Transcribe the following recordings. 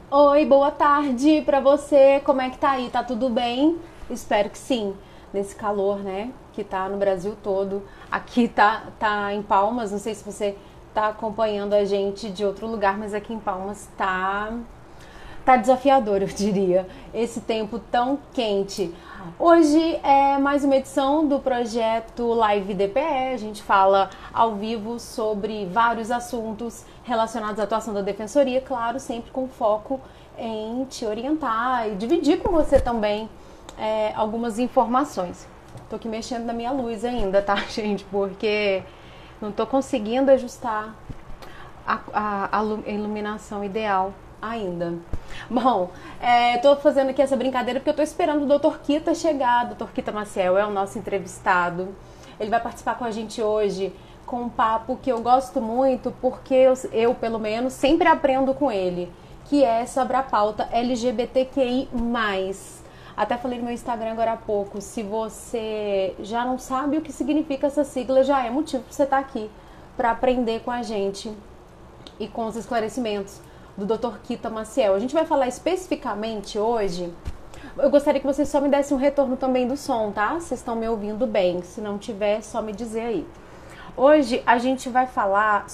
Oi, boa tarde pra você. Como é que tá aí? Tá tudo bem? Espero que sim. Nesse calor, né, que tá no Brasil todo. Aqui tá em Palmas, não sei se você tá acompanhando a gente de outro lugar, mas aqui em Palmas tá desafiador, eu diria, esse tempo tão quente. Hoje é mais uma edição do projeto Live DPE. A gente fala ao vivo sobre vários assuntos relacionados à atuação da Defensoria, claro, sempre com foco em te orientar e dividir com você também algumas informações. Tô aqui mexendo na minha luz ainda, tá, gente? Porque não tô conseguindo ajustar a iluminação ideal ainda. Bom, tô fazendo aqui essa brincadeira porque eu tô esperando o Dr. Kita chegar. Dr. Kita Maciel é o nosso entrevistado. Ele vai participar com a gente hoje com um papo que eu gosto muito porque eu pelo menos, sempre aprendo com ele, que é sobre a pauta LGBTQI+. Até falei no meu Instagram agora há pouco, se você já não sabe o que significa essa sigla, já é motivo para você estar aqui para aprender com a gente e com os esclarecimentos do Dr. Kita Maciel. A gente vai falar especificamente hoje. Eu gostaria que vocês só me dessem um retorno também do som, tá? Vocês estão me ouvindo bem. Se não tiver, só me dizer aí. Hoje a gente vai falar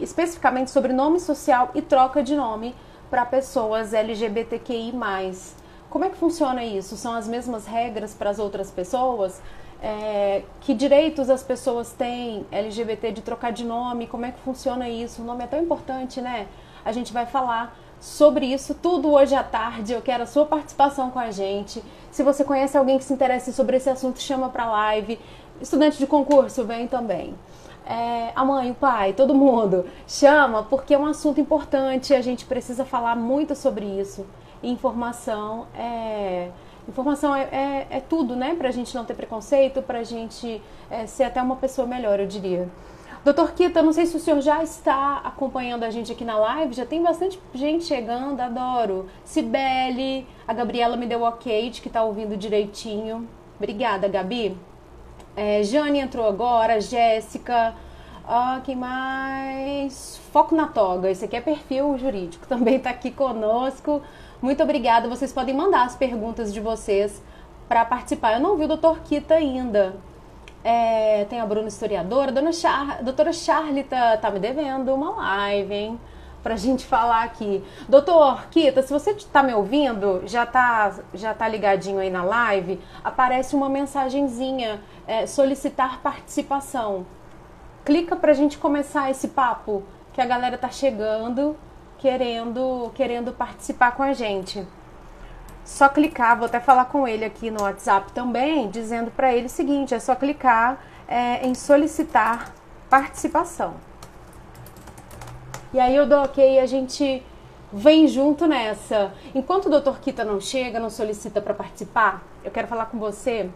especificamente sobre nome social e troca de nome para pessoas LGBTQI+. Como é que funciona isso? São as mesmas regras para as outras pessoas? Que direitos as pessoas têm LGBT de trocar de nome? Como é que funciona isso? O nome é tão importante, né? A gente vai falar sobre isso tudo hoje à tarde. Eu quero a sua participação com a gente. Se você conhece alguém que se interesse sobre esse assunto, chama para a live. Estudante de concurso, vem também. A mãe, o pai, todo mundo chama porque é um assunto importante. A gente precisa falar muito sobre isso. Informação é tudo, né? Pra gente não ter preconceito, pra gente ser até uma pessoa melhor, eu diria. Doutor Kita, não sei se o senhor já está acompanhando a gente aqui na live, já tem bastante gente chegando, adoro. Cibele, a Gabriela me deu o ok de que tá ouvindo direitinho. Obrigada, Gabi. Jane entrou agora, Jéssica, quem mais? Foco na toga, esse aqui é perfil jurídico, também está aqui conosco. Muito obrigada, vocês podem mandar as perguntas de vocês para participar. Eu não vi o Dr. Kita ainda. Tem a Bruna historiadora, doutora Charlie tá me devendo uma live, hein? Pra gente falar aqui. Doutor Kita, se você tá me ouvindo, já tá ligadinho aí na live, aparece uma mensagenzinha, solicitar participação. Clica pra gente começar esse papo, que a galera tá chegando, querendo participar com a gente. Só clicar, vou até falar com ele aqui no WhatsApp também, dizendo para ele o seguinte, é só clicar em solicitar participação. E aí eu dou ok e a gente vem junto nessa. Enquanto o Dr. Kita não chega, não solicita para participar, eu quero falar com você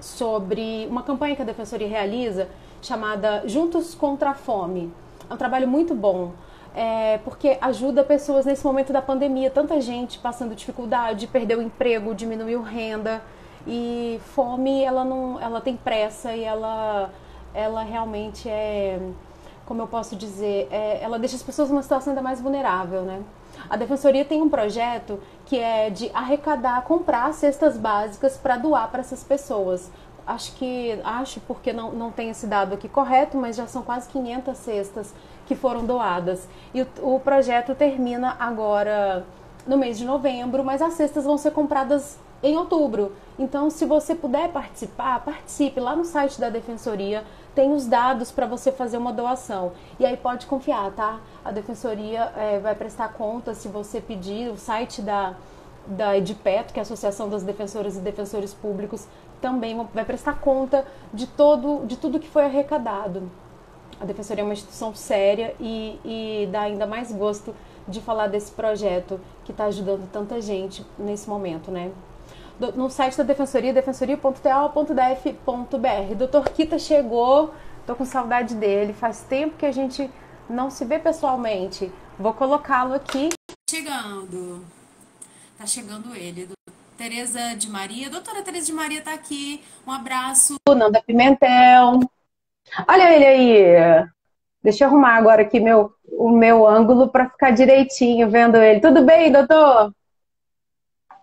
sobre uma campanha que a Defensoria realiza chamada Juntos contra a Fome. É um trabalho muito bom. Porque ajuda pessoas nesse momento da pandemia, tanta gente passando dificuldade, perdeu o emprego, diminuiu renda, e fome ela tem pressa e ela realmente como eu posso dizer, ela deixa as pessoas numa situação ainda mais vulnerável, né? A Defensoria tem um projeto que é de arrecadar, comprar cestas básicas para doar para essas pessoas. Acho porque não tem esse dado aqui correto, mas já são quase 500 cestas que foram doadas. E o projeto termina agora no mês de novembro, mas as cestas vão ser compradas em outubro. Então, se você puder participar, participe. Lá no site da Defensoria tem os dados para você fazer uma doação. E aí pode confiar, tá? A Defensoria vai prestar conta se você pedir. O site da Edpeto, que é a Associação das Defensoras e Defensores Públicos, também vai prestar conta de tudo que foi arrecadado. A Defensoria é uma instituição séria e dá ainda mais gosto de falar desse projeto que está ajudando tanta gente nesse momento, né? No site da Defensoria, defensoria.to.def.br. Doutor Kita chegou, tô com saudade dele, faz tempo que a gente não se vê pessoalmente. Vou colocá-lo aqui. Chegando. Tá chegando ele. Tereza de Maria. Doutora Tereza de Maria tá aqui. Um abraço. Nanda Pimentel. Olha ele aí. Deixa eu arrumar agora aqui o meu ângulo para ficar direitinho vendo ele. Tudo bem, doutor?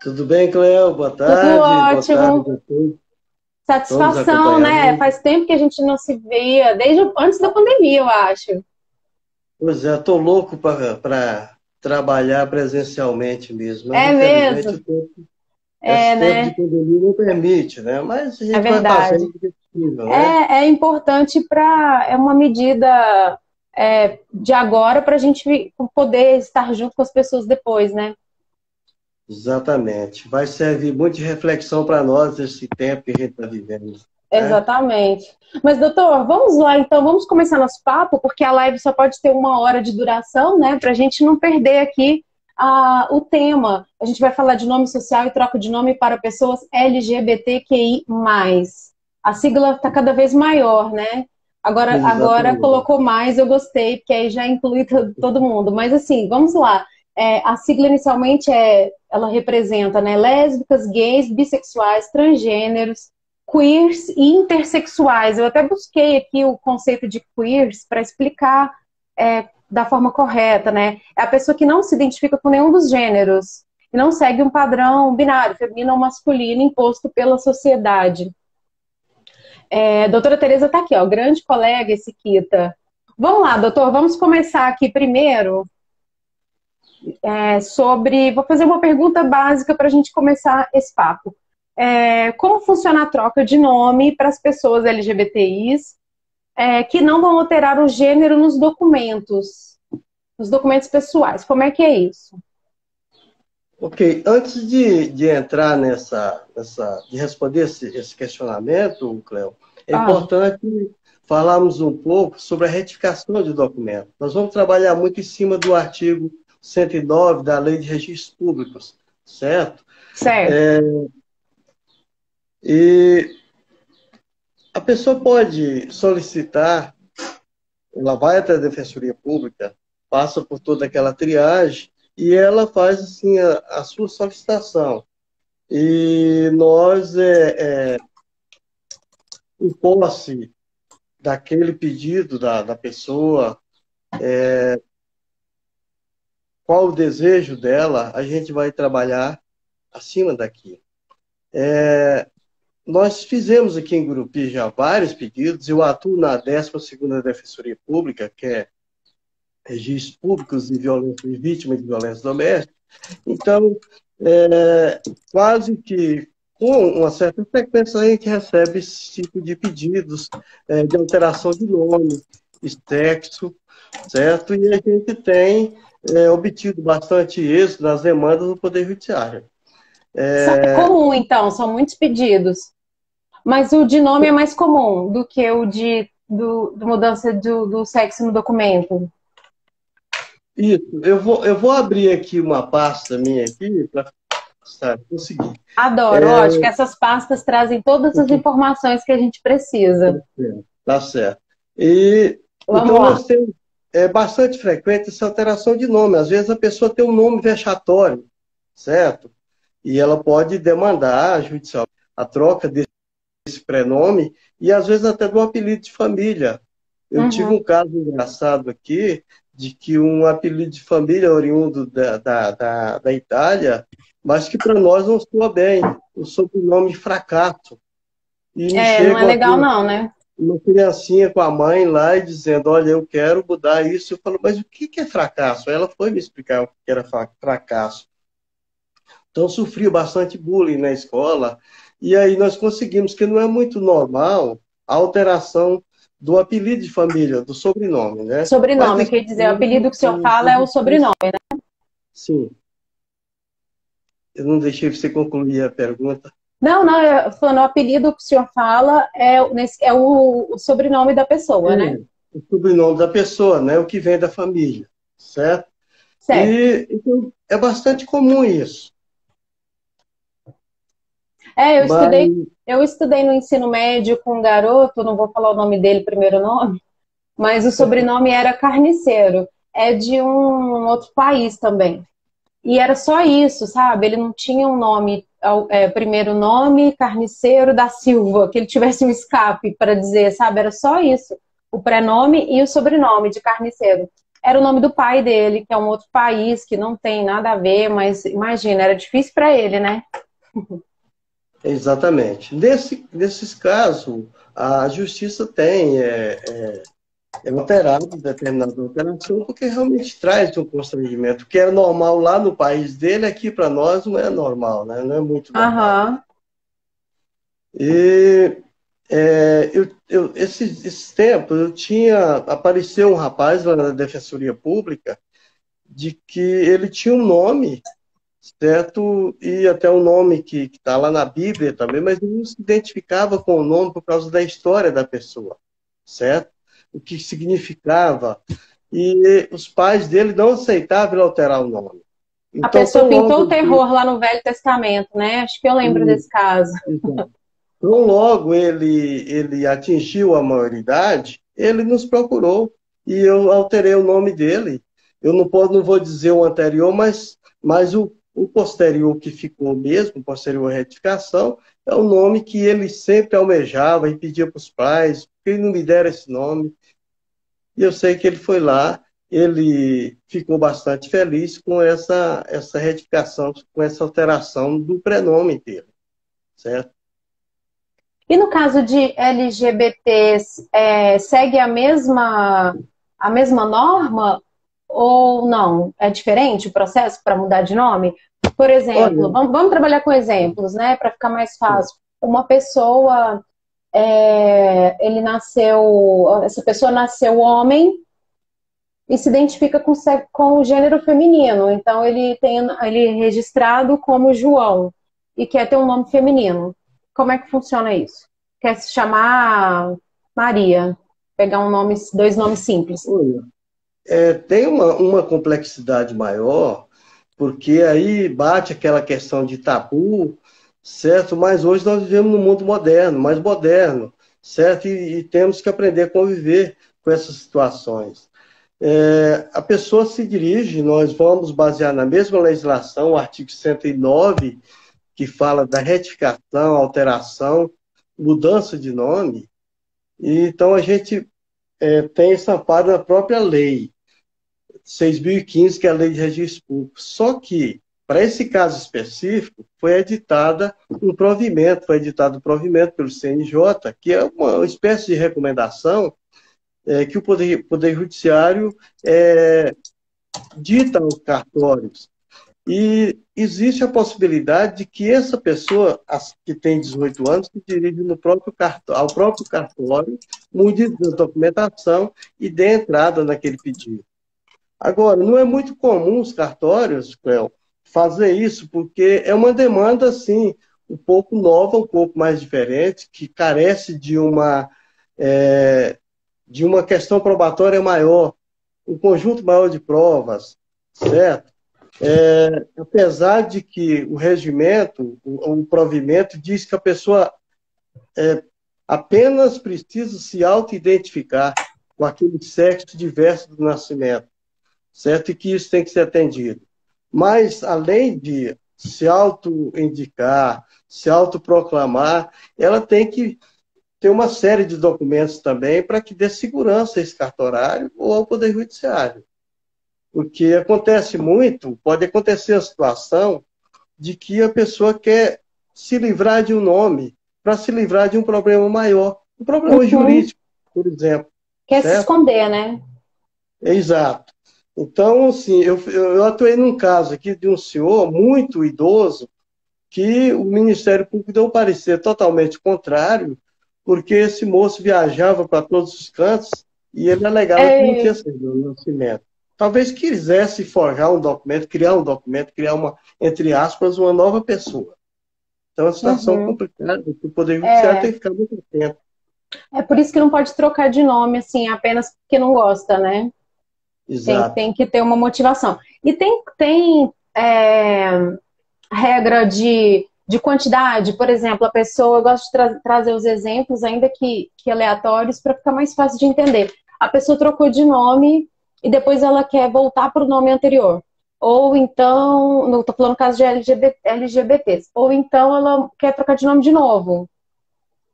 Tudo bem, Cleo? Tudo Boa tarde ótimo. a todos Satisfação, acompanhando né? aí. Faz tempo que a gente não se via, desde antes da pandemia, eu acho. Pois é, estou louco para trabalhar presencialmente mesmo, mas É infelizmente mesmo? É, esse tempo de né? pandemia não permite, né? Mas a É gente vai fazendo verdade. o que é possível, né? É importante é uma medida de agora para a gente poder estar junto com as pessoas depois, né? Exatamente. Vai servir muito de reflexão para nós esse tempo que a gente está vivendo, né? Exatamente. Mas, doutor, vamos lá, então, vamos começar nosso papo, porque a live só pode ter 1 hora de duração, né? Para a gente não perder aqui o tema. A gente vai falar de nome social e troca de nome para pessoas LGBTQI+. A sigla está cada vez maior, né? Agora Exatamente. colocou mais, eu gostei, porque aí já inclui todo mundo. Mas, assim, vamos lá. A sigla inicialmente ela representa, né, lésbicas, gays, bissexuais, transgêneros, queers e intersexuais. Eu até busquei aqui o conceito de queers para explicar da forma correta, né? É a pessoa que não se identifica com nenhum dos gêneros e não segue um padrão binário, feminino ou masculino, imposto pela sociedade. Doutora Tereza está aqui, ó, grande colega esse Kita. Vamos lá, doutor, vamos começar aqui primeiro vou fazer uma pergunta básica para a gente começar esse papo. Como funciona a troca de nome para as pessoas LGBTIs que não vão alterar o gênero nos documentos pessoais? Como é que é isso? Ok, antes de entrar de responder esse questionamento, Cleo, é Ah, importante falarmos um pouco sobre a retificação de documento. Nós vamos trabalhar muito em cima do artigo 109 da Lei de Registros Públicos, certo? certo. E a pessoa pode solicitar, ela vai até a Defensoria Pública, passa por toda aquela triagem e ela faz assim a sua solicitação. E nós, em posse daquele pedido da pessoa, qual o desejo dela, a gente vai trabalhar acima daqui. Nós fizemos aqui em Gurupi já vários pedidos, eu atuo na 12ª Defensoria Pública, que é Registros Públicos de Violência e Vítimas de Violência Doméstica. Então, quase que com uma certa frequência a gente recebe esse tipo de pedidos de alteração de nome, sexo, certo? E a gente tem obtido bastante êxito nas demandas do Poder Judiciário. É comum, então, são muitos pedidos. Mas o de nome é mais comum do que o de mudança do sexo no documento. Isso, eu vou abrir aqui uma pasta minha aqui para conseguir. Adoro, lógico, essas pastas trazem todas as informações que a gente precisa. Tá certo. E, Vamos então, lá. nós temos bastante frequente essa alteração de nome. Às vezes a pessoa tem um nome vexatório, certo? E ela pode demandar judicialmente a troca desse prenome e, às vezes, até do apelido de família. Eu tive Uhum. um caso engraçado aqui de que um apelido de família oriundo da Itália, mas que para nós não soa bem, o sobrenome Fracasso. E me Não chega é legal não, né? uma criancinha com a mãe lá e dizendo, olha, eu quero mudar isso. Eu falo, mas o que é fracasso? Ela foi me explicar o que era fracasso. Então, sofri bastante bullying na escola. E aí nós conseguimos, que não é muito normal, a alteração do apelido de família, do sobrenome, né? Mas Sobrenome, isso quer dizer, o tudo, apelido que o senhor fala é o sobrenome, né? sim, eu não deixei você concluir a pergunta. Não, não, eu tô falando, o apelido que o senhor fala é o sobrenome da pessoa, né? O sobrenome da pessoa, né? O que vem da família, certo? Certo. E então, é bastante comum isso. É, eu estudei, Mas eu estudei no ensino médio com um garoto, não vou falar o nome dele, primeiro nome, mas o sobrenome era Carniceiro. É de um outro país também. E era só isso, sabe? Ele não tinha um nome, primeiro nome, Carniceiro da Silva, que ele tivesse um escape para dizer, sabe? Era só isso. o prenome e o sobrenome de Carniceiro. Era o nome do pai dele, que é um outro país, que não tem nada a ver, mas imagina, era difícil para ele, né? Exatamente. Nesses casos, a justiça é alterado determinada alteração, porque realmente traz um constrangimento. O que era normal lá no país dele, aqui para nós não é normal, né? Não é muito normal. Aham. E esses tempos apareceu um rapaz lá na Defensoria Pública de que ele tinha um nome, certo? E até um nome que está lá na Bíblia também, mas ele não se identificava com o nome por causa da história da pessoa, certo? O que significava. E os pais dele não aceitavam ele alterar o nome. A Então, pessoa tão pintou o logo terror lá no Velho Testamento, né? Acho que eu lembro desse caso. tão logo ele atingiu a maioridade, ele nos procurou e eu alterei o nome dele. Eu não vou dizer o anterior, mas o posterior que ficou mesmo, posterior à retificação, é o nome que ele sempre almejava e pedia para os pais, que ele não me dera esse nome. E eu sei que ele foi lá, ele ficou bastante feliz com essa retificação, com essa alteração do prenome dele, certo? E no caso de LGBTs, segue a mesma norma ou não? É diferente o processo para mudar de nome? Por exemplo, Olha, vamos trabalhar com exemplos, né, para ficar mais fácil. Uma pessoa, essa pessoa nasceu homem e se identifica com o gênero feminino. Então ele é registrado como João e quer ter um nome feminino. Como é que funciona isso? Quer se chamar Maria, pegar dois nomes simples. olha, tem uma complexidade maior, porque aí bate aquela questão de tabu, certo? Mas hoje nós vivemos num mundo moderno, mais moderno, certo? E temos que aprender a conviver com essas situações. A pessoa se dirige, nós vamos basear na mesma legislação, o artigo 109, que fala da retificação, alteração, mudança de nome. E então a gente tem esse amparo na própria lei 6.015, que é a Lei de Registro Público. Só que, para esse caso específico, foi editado um provimento pelo CNJ, que é uma espécie de recomendação que o Poder Judiciário dita aos cartórios. E existe a possibilidade de que essa pessoa, que tem 18 anos, se dirige ao próprio cartório, mude a documentação e dê entrada naquele pedido. Agora, não é muito comum os cartórios, Cléo, fazer isso, porque é uma demanda, assim, um pouco nova, um pouco mais diferente, que carece de uma questão probatória maior, um conjunto maior de provas, certo? Apesar de que o regimento, o provimento, diz que a pessoa apenas precisa se auto-identificar com aquele sexo diverso do nascimento, certo? E que isso tem que ser atendido. Mas, além de se auto-indicar, se autoproclamar, ela tem que ter uma série de documentos também para que dê segurança a esse cartorário ou ao Poder Judiciário. Porque pode acontecer a situação de que a pessoa quer se livrar de um nome para se livrar de um problema maior, um problema jurídico, por exemplo. Quer certo? se esconder, né? Exato. Então, assim, eu atuei num caso aqui de um senhor muito idoso que o Ministério Público deu um parecer totalmente contrário, porque esse moço viajava para todos os cantos e ele alegava que não tinha certidão de nascimento. Talvez quisesse forjar um documento, criar entre aspas, uma nova pessoa. Então, é uma situação complicada, que o Poder Judiciário tem que ficar muito atento. É por isso que não pode trocar de nome, assim, apenas porque não gosta, né? Exato. Tem que ter uma motivação. E tem regra de quantidade, por exemplo, a pessoa, eu gosto de trazer os exemplos, ainda que aleatórios, para ficar mais fácil de entender. A pessoa trocou de nome e depois ela quer voltar para o nome anterior. Ou então, não estou falando no caso de LGBTs, ou então ela quer trocar de nome de novo.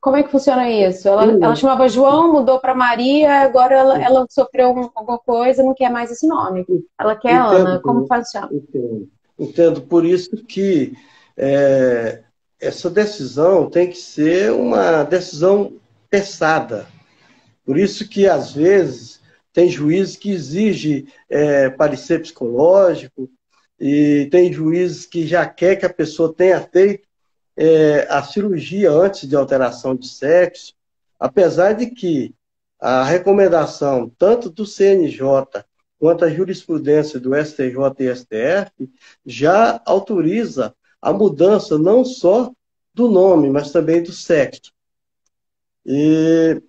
Como é que funciona isso? Ela Sim, chamava João, mudou para Maria, agora ela sofreu alguma coisa, não quer mais esse nome. Ela quer entendo, Ana. Como funciona? entendo. Entendo. Por isso que é, essa decisão tem que ser uma decisão pesada. Por isso que, às vezes, tem juízes que exigem parecer psicológico e tem juízes que já quer que a pessoa tenha feito a cirurgia antes de alteração de sexo, apesar de que a recomendação tanto do CNJ quanto a jurisprudência do STJ e STF já autoriza a mudança não só do nome, mas também do sexo. E,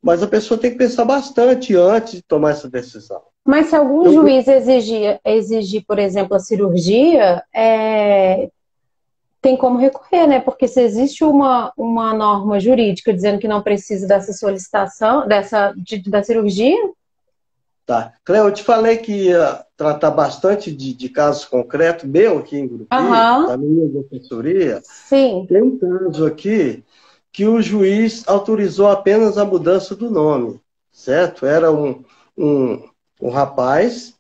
mas a pessoa tem que pensar bastante antes de tomar essa decisão. Mas se algum Eu, juiz exigir, por exemplo, a cirurgia, tem como recorrer, né? Porque se existe uma norma jurídica dizendo que não precisa dessa solicitação, da cirurgia. tá. Cleo, eu te falei que ia tratar bastante de casos concretos, meu aqui em Grupi, Aham, da minha defensoria. sim. Tem um caso aqui que o juiz autorizou apenas a mudança do nome, certo? Era um, um rapaz,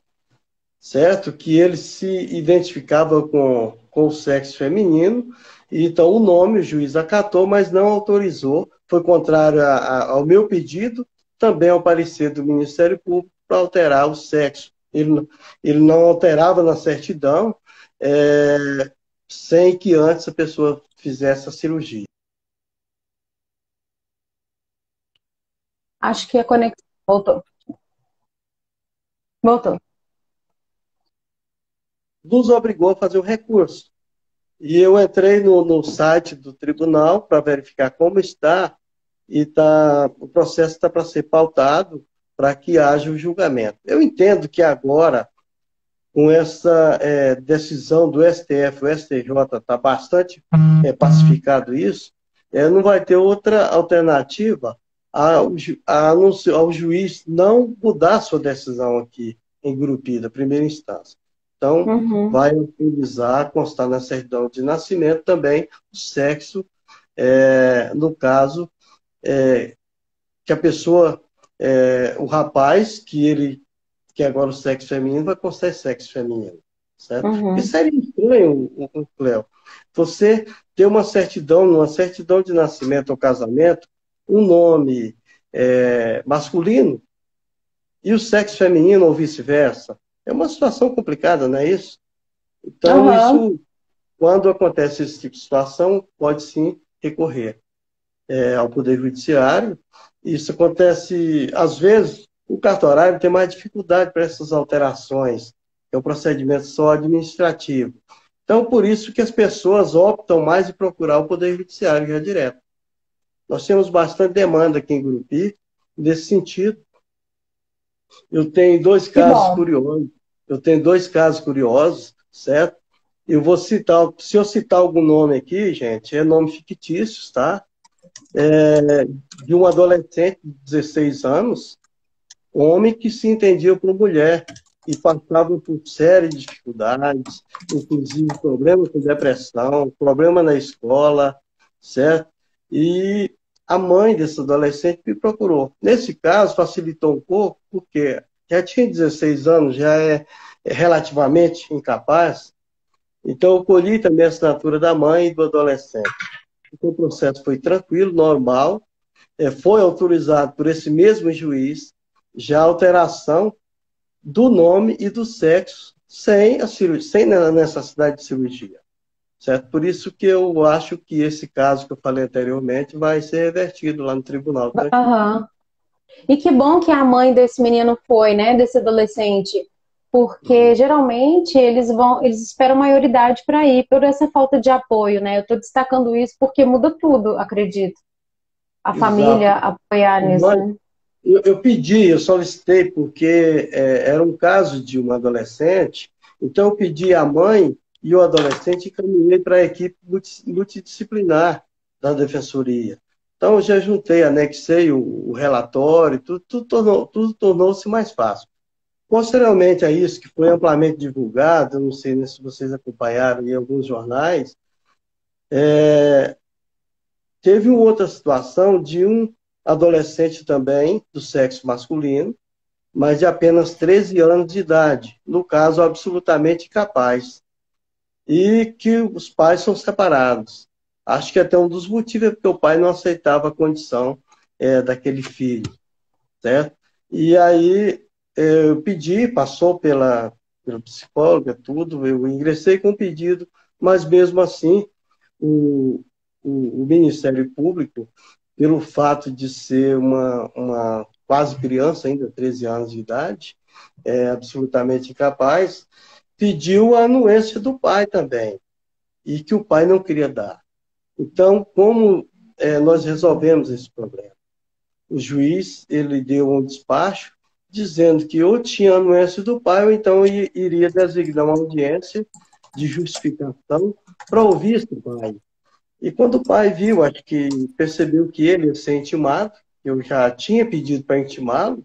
certo? Que ele se identificava com o sexo feminino, e então o nome o juiz acatou, mas não autorizou, foi contrário ao meu pedido, também ao parecer do Ministério Público, para alterar o sexo. Ele não alterava na certidão, sem que antes a pessoa fizesse a cirurgia. Acho que a conexão voltou. Voltou. Nos obrigou a fazer o recurso. E eu entrei no site do tribunal para verificar como está, e o processo está para ser pautado para que haja o julgamento. Eu entendo que agora, com essa decisão do STF, o STJ está bastante pacificado isso, não vai ter outra alternativa ao juiz não mudar sua decisão aqui em Grupi, da primeira instância. Então, Uhum. vai utilizar, constar na certidão de nascimento também o sexo, no caso, que a pessoa, o rapaz, que agora o sexo feminino vai constar sexo feminino, certo? Porque Uhum. seria estranho, Cléo, você ter uma certidão de nascimento ou casamento, um nome masculino e o sexo feminino ou vice-versa. É uma situação complicada, não é isso? Então, Aham. isso, quando acontece esse tipo de situação, pode sim recorrer ao Poder Judiciário. Isso acontece, às vezes, o cartorário tem mais dificuldade para essas alterações, é um procedimento só administrativo. Então, por isso que as pessoas optam mais em procurar o Poder Judiciário já direto. Nós temos bastante demanda aqui em Gurupi, nesse sentido. Eu tenho dois Que casos bom. curiosos. Eu tenho dois casos curiosos, certo? Eu vou citar, se eu citar algum nome aqui, gente, é nome fictício, tá? De um adolescente de 16 anos, homem que se entendia por mulher e passava por série de dificuldades, inclusive problema com depressão, problema na escola, certo? E a mãe desse adolescente me procurou. Nesse caso, facilitou um pouco, porque já tinha 16 anos, já é relativamente incapaz, então eu colhi também a assinatura da mãe e do adolescente. Então, o processo foi tranquilo, normal, foi autorizado por esse mesmo juiz já a alteração do nome e do sexo sem a cirurgia, sem a necessidade de cirurgia, certo? Por isso que eu acho que esse caso que eu falei anteriormente vai ser revertido lá no tribunal, tranquilo. Aham. E que bom que a mãe desse menino foi, né, desse adolescente, porque geralmente eles esperam maioridade para ir por essa falta de apoio, né? Eu estou destacando isso porque muda tudo, acredito. A família Exato. apoiar nisso, Mas né? eu solicitei porque era um caso de uma adolescente, então eu pedi à mãe e o adolescente encaminhei para a equipe multidisciplinar da defensoria. Então eu já juntei, anexei o relatório, tudo tornou-se mais fácil. Posteriormente a isso, que foi amplamente divulgado, eu não sei se vocês acompanharam em alguns jornais, teve uma outra situação de um adolescente também, do sexo masculino, mas de apenas 13 anos de idade, no caso, absolutamente incapaz, e que os pais são separados. Acho que até um dos motivos é porque o pai não aceitava a condição daquele filho, certo? E aí eu pedi, passou pela psicóloga, tudo, eu ingressei com o pedido, mas mesmo assim o Ministério Público, pelo fato de ser uma quase criança, ainda 13 anos de idade, absolutamente incapaz, pediu a anuência do pai também, e que o pai não queria dar. Então, como nós resolvemos esse problema? O juiz, ele deu um despacho dizendo que ou tinha anuência do pai, ou então iria designar uma audiência de justificação para ouvir esse pai. E quando o pai viu, acho que percebeu que ele ia ser intimado, eu já tinha pedido para intimá-lo,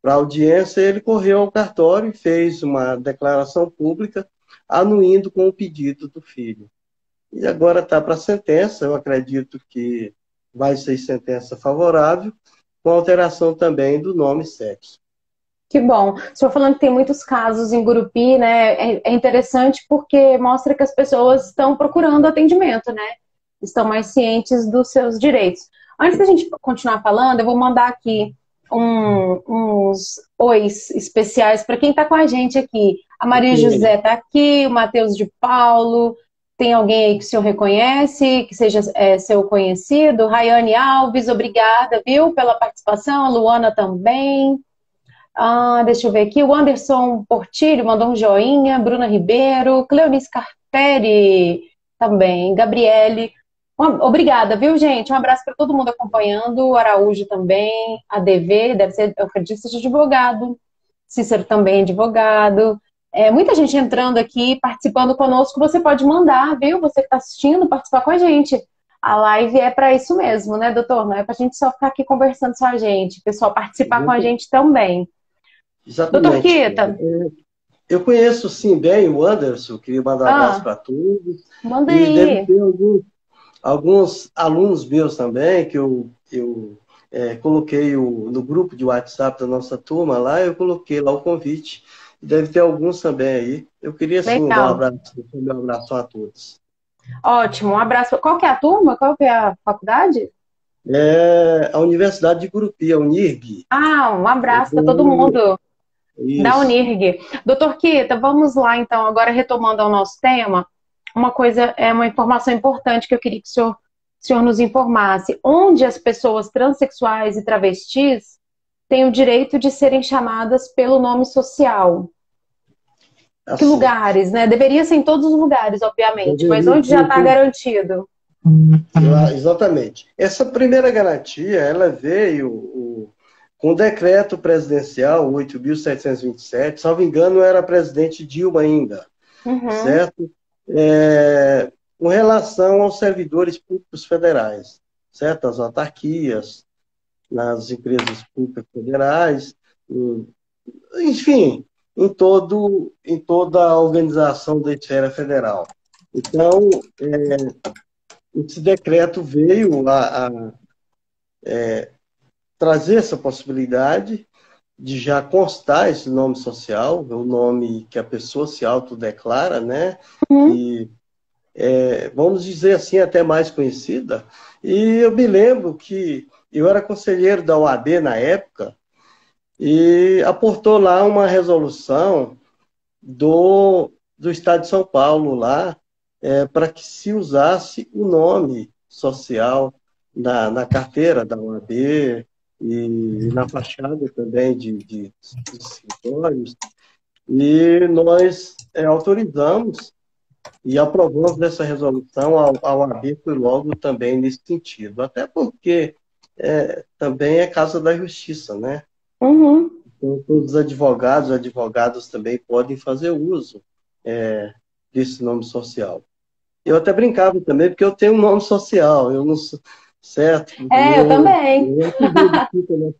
para a audiência, ele correu ao cartório e fez uma declaração pública anuindo com o pedido do filho. E agora está para a sentença, eu acredito que vai ser sentença favorável, com alteração também do nome e sexo. Que bom. O senhor falando que tem muitos casos em Gurupi, né? É interessante porque mostra que as pessoas estão procurando atendimento, né? Estão mais cientes dos seus direitos. Antes da gente continuar falando, eu vou mandar aqui uns ois especiais para quem está com a gente aqui. A Maria José está aqui, o Matheus de Paulo. Tem alguém aí que o senhor reconhece, que seja seu conhecido? Rayane Alves, obrigada, viu, pela participação. A Luana também. Deixa eu ver aqui. O Anderson Portilho mandou um joinha. Bruna Ribeiro. Cleonice Carperi também. Gabriele. Obrigada, viu, gente? Um abraço para todo mundo acompanhando. O Araújo também. A DV, deve ser, eu acredito que seja advogado. Cícero também advogado. Muita gente entrando aqui, participando conosco. Você pode mandar, viu? Você que está assistindo, participar com a gente. A live é para isso mesmo, né, doutor? Não é para a gente só ficar aqui conversando só a gente. O pessoal participar com a gente também. Exatamente. Doutor Kita. Eu conheço, sim, bem o Anderson. Queria mandar um abraço para todos. Manda e aí. Deve ter alguns alunos meus também, que eu coloquei no grupo de WhatsApp da nossa turma lá, eu coloquei lá o convite. Deve ter alguns também aí. Eu queria, sim, dar um abraço a todos. Ótimo, um abraço. Qual que é a turma? Qual que é a faculdade? A Universidade de Gurupi, a Unirg. Um abraço para todo mundo da Unirg. Doutor Kita, vamos lá então, agora retomando ao nosso tema, uma informação importante que eu queria que o senhor nos informasse. Onde as pessoas transexuais e travestis têm o direito de serem chamadas pelo nome social? Assim, que lugares, né? Deveria ser em todos os lugares, obviamente, mas onde já está garantido? Exatamente. Essa primeira garantia, ela veio com o decreto presidencial 8.727, salvo engano, era presidente Dilma ainda, certo? Com relação aos servidores públicos federais, certo? As autarquias, nas empresas públicas federais, enfim, em toda a organização da esfera federal. Então, esse decreto veio a trazer essa possibilidade de já constar esse nome social, o nome que a pessoa se autodeclara, né? E, vamos dizer assim, até mais conhecida. E eu me lembro que eu era conselheiro da OAB na época, e aportou lá uma resolução do Estado de São Paulo lá, para que se usasse o nome social na carteira da OAB e na fachada também de escritórios. E nós autorizamos e aprovamos essa resolução. A OAB foi logo também nesse sentido, até porque também é casa da justiça, né? Então, todos os advogados também podem fazer uso desse nome social. Eu até brincava também, porque eu tenho um nome social, eu não sou, certo? Eu também.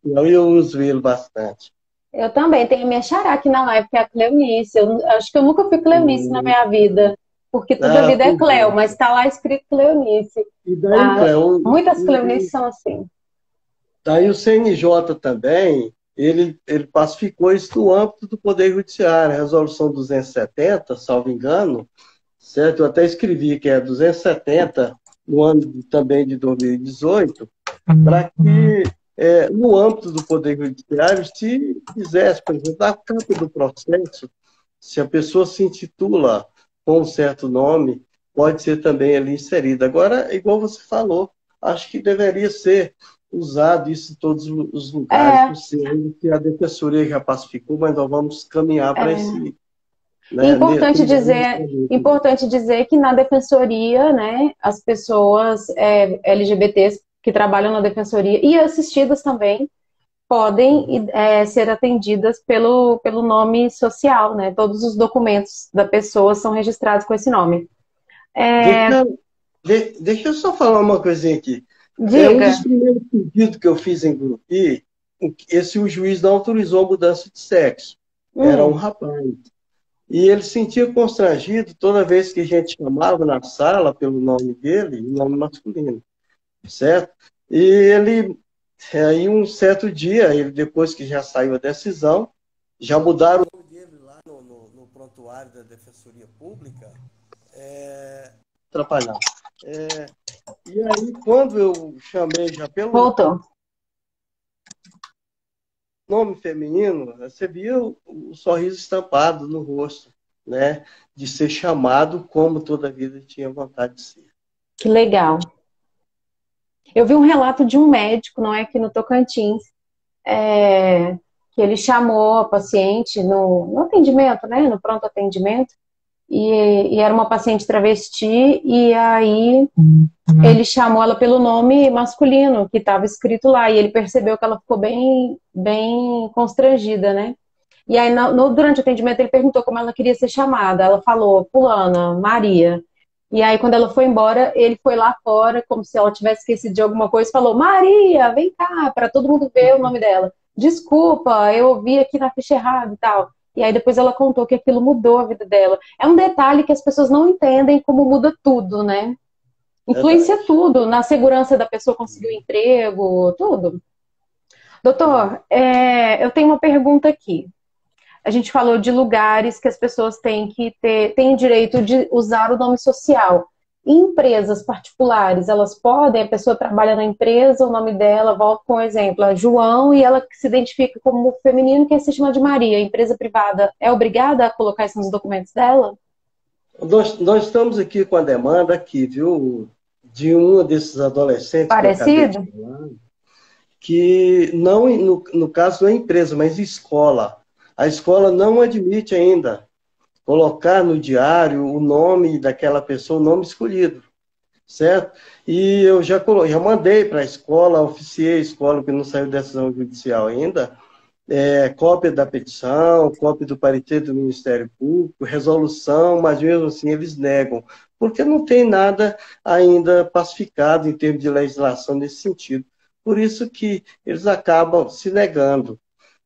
Eu uso ele bastante. Eu também, tenho minha xará aqui na live, que é a Cleonice. Eu acho que eu nunca fui Cleonice na minha vida. porque toda a vida é Pois Cleo, é. mas está lá escrito Cleonice. E daí, Ah, Cléo, muitas Cleonices são assim. daí o CNJ também, ele pacificou isso no âmbito do Poder Judiciário, a Resolução 270, salvo engano, certo? Eu até escrevi que é 270, no ano também de 2018, para que, no âmbito do Poder Judiciário, se quisesse, por exemplo, a capa do processo, se a pessoa se intitula com um certo nome, pode ser também ali inserida. Agora, igual você falou, acho que deveria ser usado isso em todos os lugares É, possíveis, que a Defensoria já pacificou, mas nós vamos caminhar para é. esse, E né, importante dizer que na defensoria, né, as pessoas LGBTs que trabalham na defensoria e assistidas também podem ser atendidas pelo nome social, né? Todos os documentos da pessoa são registrados com esse nome. É, Deixa, deixa eu só falar uma coisinha aqui. É um diga. dos primeiros pedidos que eu fiz em Gurupi, esse o juiz não autorizou a mudança de sexo. Era um Hum, rapaz. E ele se sentia constrangido toda vez que a gente chamava na sala pelo nome dele, nome masculino, certo? E ele, aí um certo dia, ele depois que já saiu a decisão, já mudaram o nome dele lá no prontuário da Defensoria Pública, atrapalhar. É, e aí, quando eu chamei já pelo voltou. nome feminino, você via o sorriso estampado no rosto, né? De ser chamado como toda a vida tinha vontade de ser. Que legal. Eu vi um relato de um médico, não é aqui no Tocantins, que ele chamou a paciente no atendimento, né? No pronto atendimento, e era uma paciente travesti, e aí ele chamou ela pelo nome masculino que estava escrito lá, e ele percebeu que ela ficou bem, bem constrangida, né? E aí, durante o atendimento, ele perguntou como ela queria ser chamada. Ela falou, fulana, Maria. E aí, quando ela foi embora, ele foi lá fora, como se ela tivesse esquecido de alguma coisa, e falou, Maria, vem cá, para todo mundo ver o nome dela. Desculpa, eu ouvi aqui na ficha errada e tal. E aí, depois ela contou que aquilo mudou a vida dela. É um detalhe que as pessoas não entendem como muda tudo, né? Verdade. Influencia tudo, na segurança da pessoa conseguir o emprego, tudo. Doutor, eu tenho uma pergunta aqui. A gente falou de lugares que as pessoas têm direito de usar o nome social. Em empresas particulares, elas podem, a pessoa trabalha na empresa, o nome dela, volto com um exemplo, a João, e ela se identifica como feminino, quer se chama de Maria. A empresa privada é obrigada a colocar isso nos documentos dela? Nós estamos aqui com a demanda aqui, viu, de um desses adolescentes que eu acabei de Parecido? falar, que não, no caso não é empresa, mas escola. A escola não admite ainda colocar no diário o nome daquela pessoa, o nome escolhido, certo? E eu já mandei para a escola, oficiei a escola, que não saiu decisão judicial ainda, cópia da petição, cópia do parecer do Ministério Público, resolução, mas mesmo assim eles negam, porque não tem nada ainda pacificado em termos de legislação nesse sentido. Por isso que eles acabam se negando.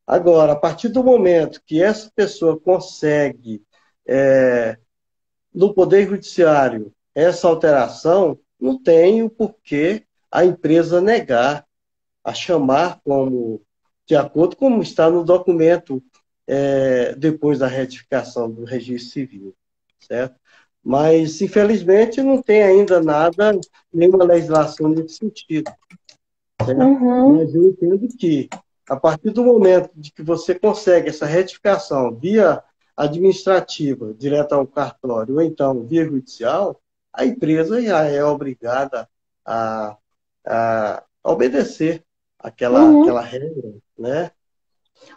Agora, a partir do momento que essa pessoa consegue, no Poder Judiciário, essa alteração, não tem o porquê a empresa negar a chamar como, de acordo com como está no documento, depois da retificação do registro civil, certo? Mas, infelizmente, não tem ainda nada, nenhuma legislação nesse sentido, certo? Uhum. Mas eu entendo que, a partir do momento de que você consegue essa retificação via administrativa, direto ao cartório, ou então via judicial, a empresa já é obrigada a, a obedecer Uhum. aquela regra, né?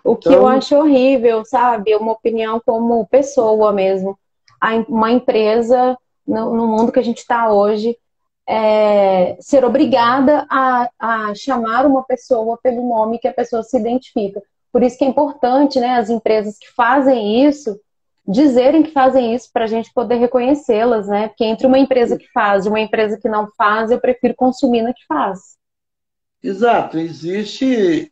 O que eu Então, acho horrível, sabe? Uma opinião como pessoa mesmo. Uma empresa, no mundo que a gente está hoje, ser obrigada a chamar uma pessoa pelo nome que a pessoa se identifica. Por isso que é importante, né, as empresas que fazem isso, dizerem que fazem isso para a gente poder reconhecê-las, né? Porque entre uma empresa que faz e uma empresa que não faz, eu prefiro consumir na que faz. Exato, existe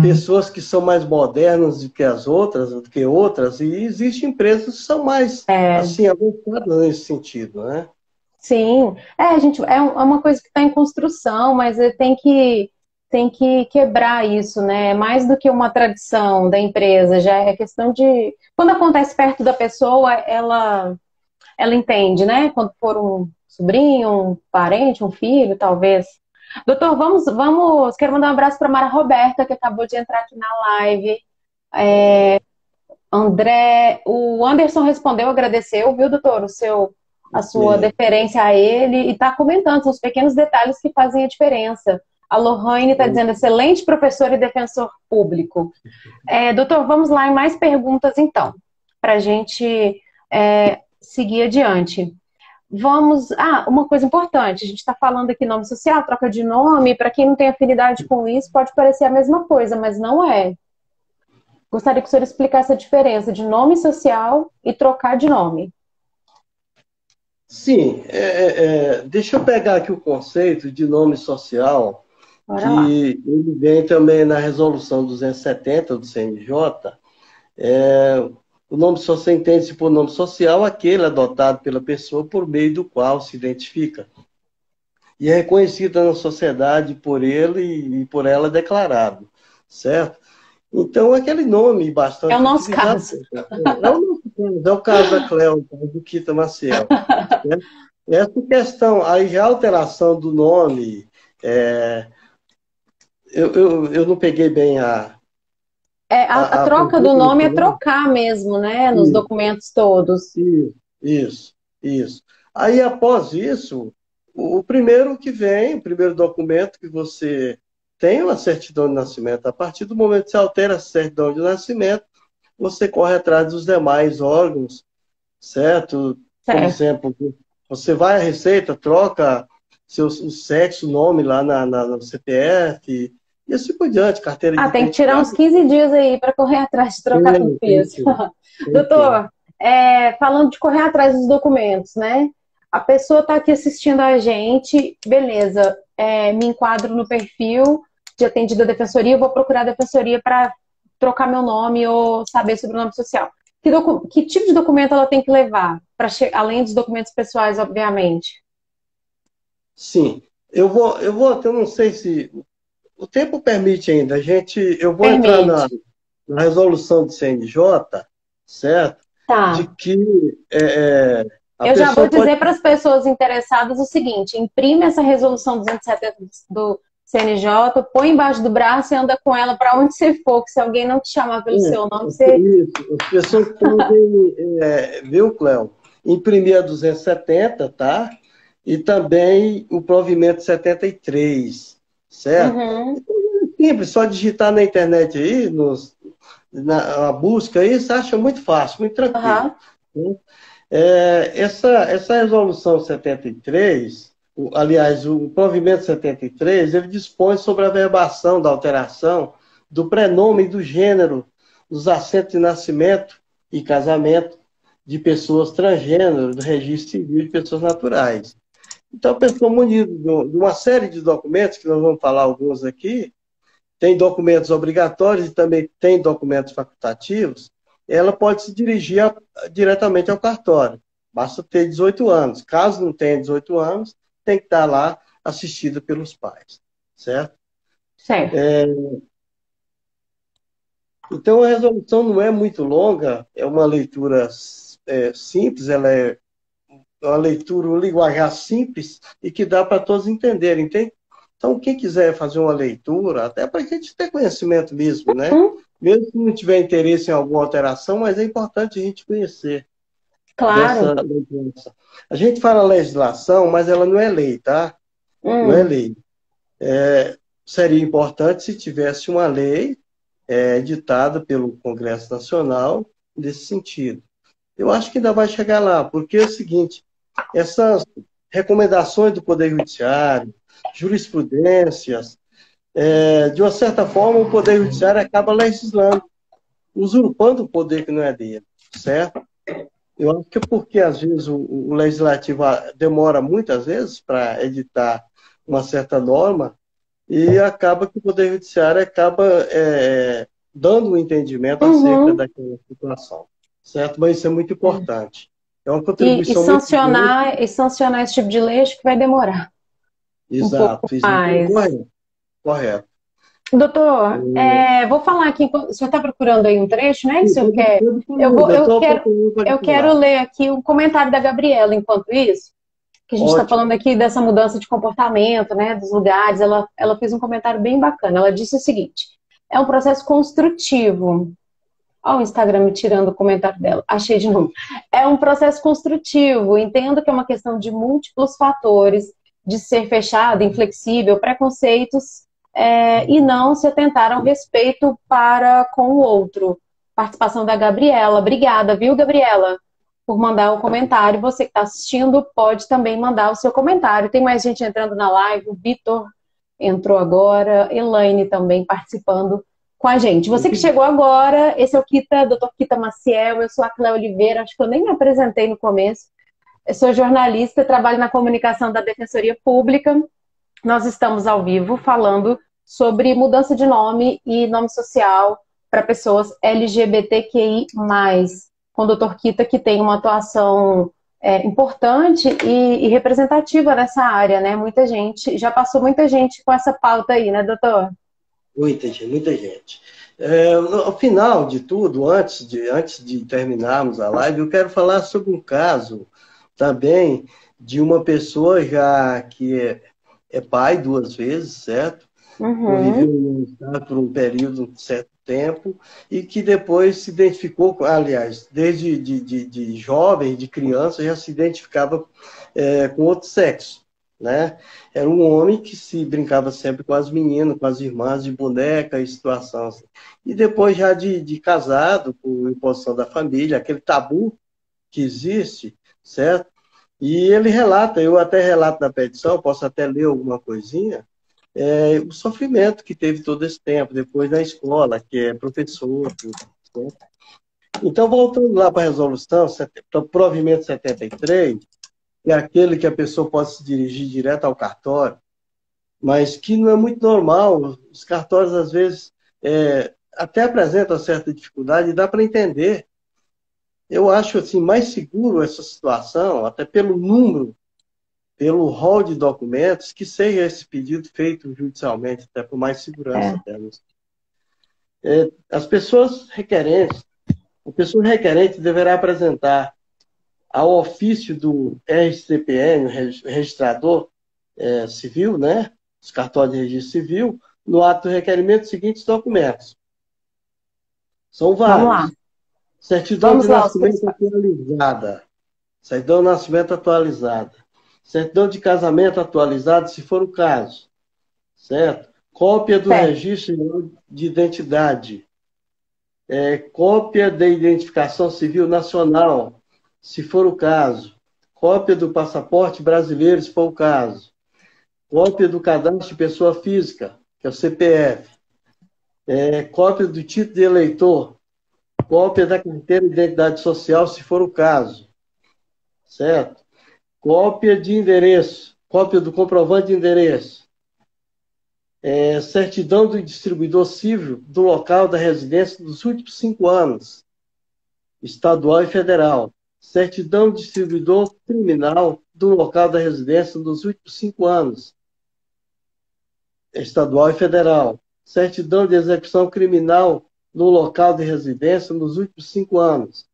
pessoas que são mais modernas do que outras, e existem empresas que são mais É, assim avançadas nesse sentido, né? sim, a gente é uma coisa que está em construção, mas tem que quebrar isso, né? Mais do que uma tradição da empresa, já é questão de quando acontece perto da pessoa, ela entende, né? Quando for um sobrinho, um parente, um filho, talvez. Doutor, quero mandar um abraço para Mara Roberta, que acabou de entrar aqui na live. André, o Anderson respondeu, agradeceu, viu, doutor, a sua Sim. deferência a ele e está comentando os pequenos detalhes que fazem a diferença. A Lohane está dizendo, excelente professor e defensor público. Doutor, vamos lá em mais perguntas, então, para a gente seguir adiante. Uma coisa importante, a gente está falando aqui nome social, troca de nome, para quem não tem afinidade com isso, pode parecer a mesma coisa, mas não é. Gostaria que o senhor explicasse a diferença de nome social e trocar de nome. Sim, deixa eu pegar aqui o conceito de nome social, Bora lá. que ele vem também na resolução 270 do CNJ. O nome social entende-se por nome social aquele adotado pela pessoa por meio do qual se identifica. E é reconhecido na sociedade por ele e por ela declarado, certo? Então, aquele nome É o bastante nosso utilizado, caso. é o nosso caso, é o caso da Cléo, do Quita Maciel. Né? Essa questão, aí já a alteração do nome, eu não peguei bem A a troca do pergunta no nome é final. trocar mesmo, né? Nos Isso, documentos todos. isso. Aí, após isso, o primeiro que vem, o primeiro documento que você tem uma certidão de nascimento. A partir do momento que você altera a certidão de nascimento, você corre atrás dos demais órgãos, certo? Por Certo. exemplo, você vai à Receita, troca o sexo, o nome lá no CPF, e assim por diante, carteira de Tem que tirar uns identidade. 15 dias aí para correr atrás de trocar tudo Tem isso. que ter, tem que ter. Doutor, falando de correr atrás dos documentos, né? A pessoa está aqui assistindo a gente, beleza, me enquadro no perfil de atendido à defensoria, eu vou procurar a defensoria para trocar meu nome ou saber sobre o nome social. Que tipo de documento ela tem que levar, além dos documentos pessoais, obviamente? Sim, eu não sei se o tempo permite ainda. Eu vou entrar Permite. na resolução do CNJ, certo? De Tá. que a Eu já vou pessoa pode. dizer para as pessoas interessadas o seguinte: imprime essa resolução 270 do CNJ, põe embaixo do braço e anda com ela para onde você for, que se alguém não te chamar pelo seu nome, você. Isso, as pessoas podem, viu, Cléo? Imprimir a 270, tá? E também o provimento 73, certo? Uhum. Então, é simples, só digitar na internet aí, na busca aí, você acha muito fácil, muito tranquilo. Uhum. Né? Essa resolução 73, aliás, o provimento 73, ele dispõe sobre a verbação da alteração do prenome e do gênero dos assentos de nascimento e casamento de pessoas transgênero do registro civil de pessoas naturais. Então, a pessoa munida de uma série de documentos, que nós vamos falar alguns aqui, tem documentos obrigatórios e também tem documentos facultativos, ela pode se dirigir diretamente ao cartório. Basta ter 18 anos. Caso não tenha 18 anos, tem que estar lá assistida pelos pais, certo? Certo. Então, a resolução não é muito longa, é uma leitura simples, ela é uma leitura, um linguajar simples e que dá para todos entenderem. Então, quem quiser fazer uma leitura, até para a gente ter conhecimento mesmo, né? Hum, Mesmo se não tiver interesse em alguma alteração, mas é importante a gente conhecer dessa claro. legislação. A gente fala legislação, mas ela não é lei, tá? Não é Hum, lei. Seria importante se tivesse uma lei editada pelo Congresso Nacional nesse sentido. Eu acho que ainda vai chegar lá, porque é o seguinte, essas recomendações do Poder Judiciário, jurisprudências, de uma certa forma, o Poder Judiciário acaba legislando, usurpando o poder que não é dele, certo? Eu acho que é porque, às vezes, o Legislativo demora muitas vezes para editar uma certa norma, e acaba que o Poder Judiciário acaba dando um entendimento acerca Uhum. daquela situação, certo? Mas isso é muito importante. É uma E contribuição muito grande. sancionar esse tipo de lei, acho que vai demorar um pouco Exato, exato, mais. correto, correto. Doutor, vou falar aqui, o senhor está procurando aí um trecho, né, que o Sim, senhor quer? eu estou procurando Eu quero particular. ler aqui um comentário da Gabriela, enquanto isso, que a gente está Ótimo. falando aqui dessa mudança de comportamento, né, dos lugares. Ela fez um comentário bem bacana. Ela disse o seguinte: é um processo construtivo. Olha o Instagram me tirando o comentário dela. Achei de novo. É um processo construtivo. Entendo que é uma questão de múltiplos fatores, de ser fechado, inflexível, preconceitos, e não se atentar ao respeito para com o outro. Participação da Gabriela. Obrigada, viu, Gabriela, por mandar o comentário. Você que está assistindo pode também mandar o seu comentário. Tem mais gente entrando na live. O Vitor entrou agora. Elaine também participando com a gente. Você que chegou agora, esse é o Kita, Dr. Kita Maciel, eu sou a Cléo Oliveira, acho que eu nem me apresentei no começo. Eu sou jornalista, trabalho na comunicação da Defensoria Pública. Nós estamos ao vivo falando sobre mudança de nome e nome social para pessoas LGBTQI+, com o Dr. Kita, que tem uma atuação importante e representativa nessa área, né? Muita gente, já passou muita gente com essa pauta aí, né, doutor? Muita gente, muita gente. Ao final de tudo, antes de terminarmos a live, eu quero falar sobre um caso também de uma pessoa já que é pai 2 vezes, certo? Conviveu Uhum. no estado por um período de certo tempo e que depois se identificou, aliás, desde de jovem, de criança, já se identificava com outro sexo, né? Era um homem que se brincava sempre com as meninas, com as irmãs, de boneca e situação assim. E depois já de casado, por imposição da família, aquele tabu que existe, certo? E ele relata, eu até relato na petição, posso até ler alguma coisinha, o sofrimento que teve todo esse tempo, depois na escola, que é professor, tudo, certo? Então, voltando lá para a resolução, para o provimento 73, é aquele que a pessoa pode se dirigir direto ao cartório, mas que não é muito normal. Os cartórios, às vezes, até apresentam certa dificuldade, e dá para entender. Eu acho assim, mais seguro essa situação, até pelo número, pelo rol de documentos, que seja esse pedido feito judicialmente, até por mais segurança delas. As pessoas requerentes, a pessoa requerente deverá apresentar ao ofício do RCPN, o registrador civil, né? Os cartórios de registro civil, no ato do requerimento, os seguintes documentos. São Vamos lá. vários. Certidão Vamos de lá, os nascimento principais. atualizada. Certidão de nascimento atualizada. Certidão de casamento atualizada, se for o caso. Certo? Cópia do Certo. registro de identidade. Cópia da identificação civil nacional, se for o caso. Cópia do passaporte brasileiro, se for o caso. Cópia do cadastro de pessoa física, que é o CPF. Cópia do título de eleitor. Cópia da carteira de identidade social, se for o caso. Certo? Cópia de endereço. Cópia do comprovante de endereço. Certidão do distribuidor civil do local da residência dos últimos 5 anos, estadual e federal. Certidão do distribuidor criminal do local da residência dos últimos 5 anos, estadual e federal. Certidão de execução criminal no local de residência nos últimos 5 anos.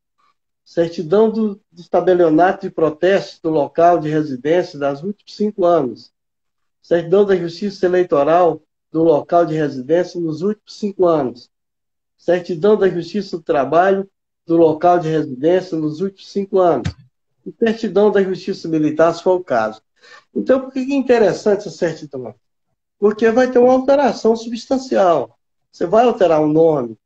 Certidão do tabelionato de protesto do local de residência dos últimos 5 anos. Certidão da Justiça Eleitoral do local de residência nos últimos 5 anos. Certidão da Justiça do Trabalho do local de residência nos últimos 5 anos. E certidão da Justiça Militar, se for o caso. Então, por que é interessante essa certidão? Porque vai ter uma alteração substancial. Você vai alterar o nome.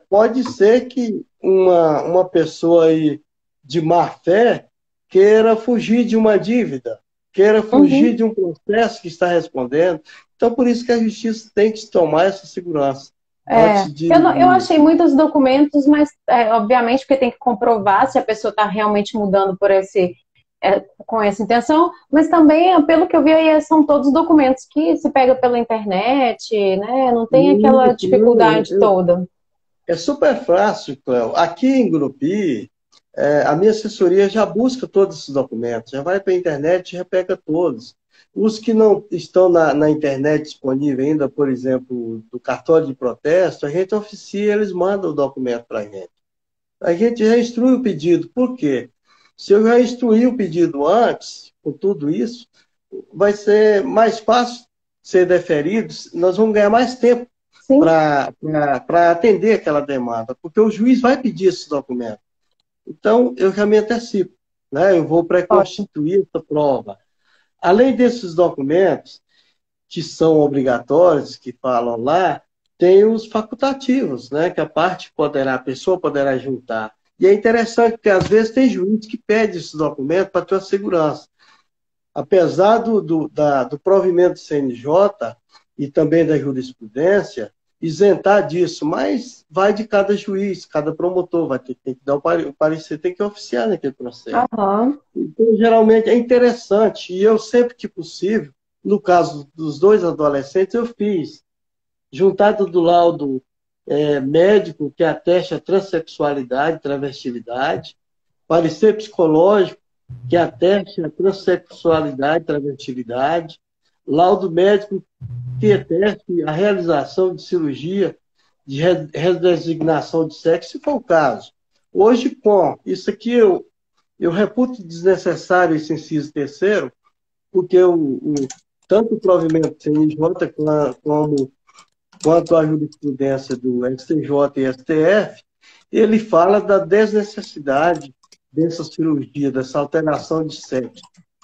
Pode ser que uma pessoa aí de má fé queira fugir de uma dívida, queira fugir de um processo que está respondendo. Então, por isso que a justiça tem que tomar essa segurança. Eu achei muitos documentos, mas obviamente porque tem que comprovar se a pessoa está realmente mudando por esse com essa intenção, mas também, pelo que eu vi aí, são todos documentos que se pega pela internet, né? Não tem aquela Isso, não, dificuldade toda. é super fácil, Cléo. Aqui em Grupi, a minha assessoria já busca todos esses documentos, já vai para a internet e já pega todos. Os que não estão na internet disponível ainda, por exemplo, do cartório de protesto, a gente oficia, eles mandam o documento para a gente. A gente já instrui o pedido. Por quê? Se eu já instruir o pedido antes, com tudo isso, vai ser mais fácil ser deferido, nós vamos ganhar mais tempo para atender aquela demanda, porque o juiz vai pedir esse documento. Então, eu já me antecipo, né? Eu vou pré-constituir essa prova. Além desses documentos, que são obrigatórios, que falam lá, tem os facultativos, né? Que a pessoa poderá juntar. E é interessante, porque às vezes tem juiz que pede esses documentos para ter segurança. Apesar do provimento do CNJ e também da jurisprudência, isentar disso, mas vai de cada juiz, cada promotor, tem que dar o parecer, tem que oficiar naquele processo. Uhum. Então, geralmente, é interessante, e eu sempre que possível, no caso dos dois adolescentes, eu fiz, juntado do laudo médico que ateste a transexualidade, travestilidade, parecer psicológico que ateste a transexualidade, travestilidade, laudo médico que ateste a realização de cirurgia de redesignação de sexo, se for o caso. Hoje, com isso aqui, eu reputo desnecessário esse inciso terceiro, porque tanto o provimento do CNJ quanto a jurisprudência do STJ e STF, ele fala da desnecessidade dessa cirurgia, dessa alteração de sexo.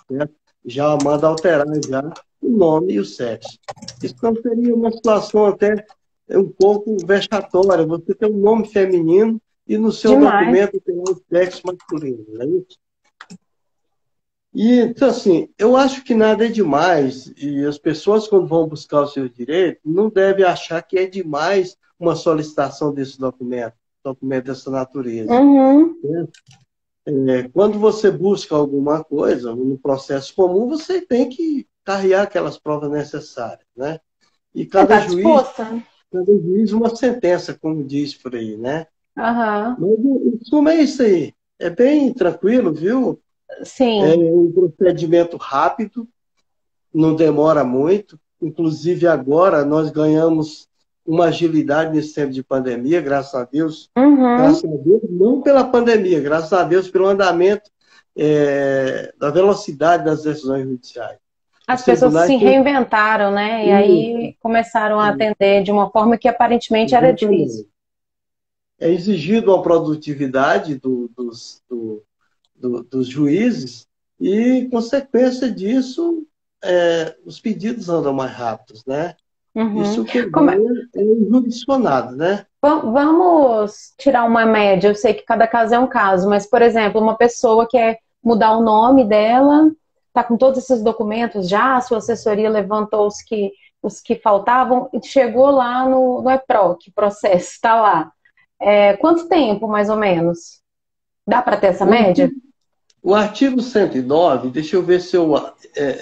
Certo? Já manda alterar já o nome e o sexo. Isso não seria uma situação até um pouco vexatória. Você tem um nome feminino e no seu documento tem um sexo masculino, não é isso? E, então, assim, eu acho que nada é demais, e as pessoas, quando vão buscar os seus direitos, não devem achar que é demais uma solicitação desse documento dessa natureza. Uhum. Quando você busca alguma coisa, no processo comum, você tem que carregar aquelas provas necessárias, né? E cada juiz uma sentença, como diz por aí, né? Uhum. Mas, em suma, é isso aí. É bem tranquilo, viu? Sim. É um procedimento rápido, não demora muito. Inclusive, agora, nós ganhamos uma agilidade nesse tempo de pandemia, graças a Deus. Uhum. Graças a Deus, não pela pandemia, graças a Deus pelo andamento da velocidade das decisões judiciais. As pessoas se reinventaram, né? E aí começaram a atender de uma forma que aparentemente era difícil. É exigido uma produtividade dos juízes e, consequência disso, os pedidos andam mais rápidos, né? Uhum. Isso que é jurisdicionado, né? Vamos tirar uma média. Eu sei que cada caso é um caso, mas, por exemplo, uma pessoa quer mudar o nome dela, está com todos esses documentos já, a sua assessoria levantou os que faltavam e chegou lá no EPROC, o processo está lá. Quanto tempo, mais ou menos? Dá para ter essa média? O artigo 109, deixa eu ver se eu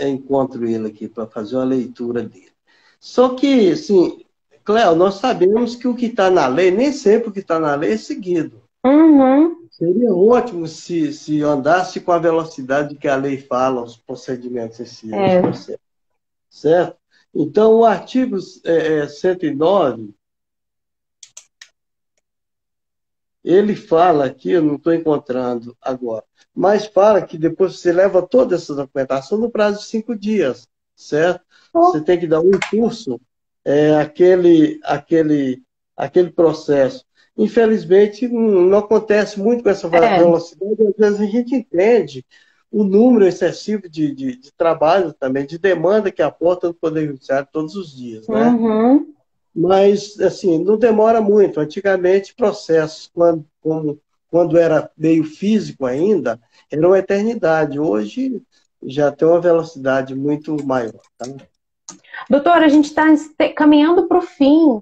encontro ele aqui para fazer uma leitura dele. Só que, assim, Cléo, nós sabemos que o que está na lei, nem sempre o que está na lei é seguido. Uhum. Seria ótimo se andasse com a velocidade que a lei fala, os procedimentos em si. Certo? Então, o artigo 109, ele fala aqui, eu não estou encontrando agora, mas fala que depois você leva toda essa documentação no prazo de 5 dias, certo? Você tem que dar um curso, aquele processo. Infelizmente, não acontece muito com essa velocidade, às vezes a gente entende o número excessivo de trabalho também, de demanda que aporta no Poder Judiciário todos os dias, né? Uhum. Mas, assim, não demora muito. Antigamente, processos, quando era meio físico ainda, era uma eternidade. Hoje, já tem uma velocidade muito maior. Tá? Doutora, a gente está caminhando para o fim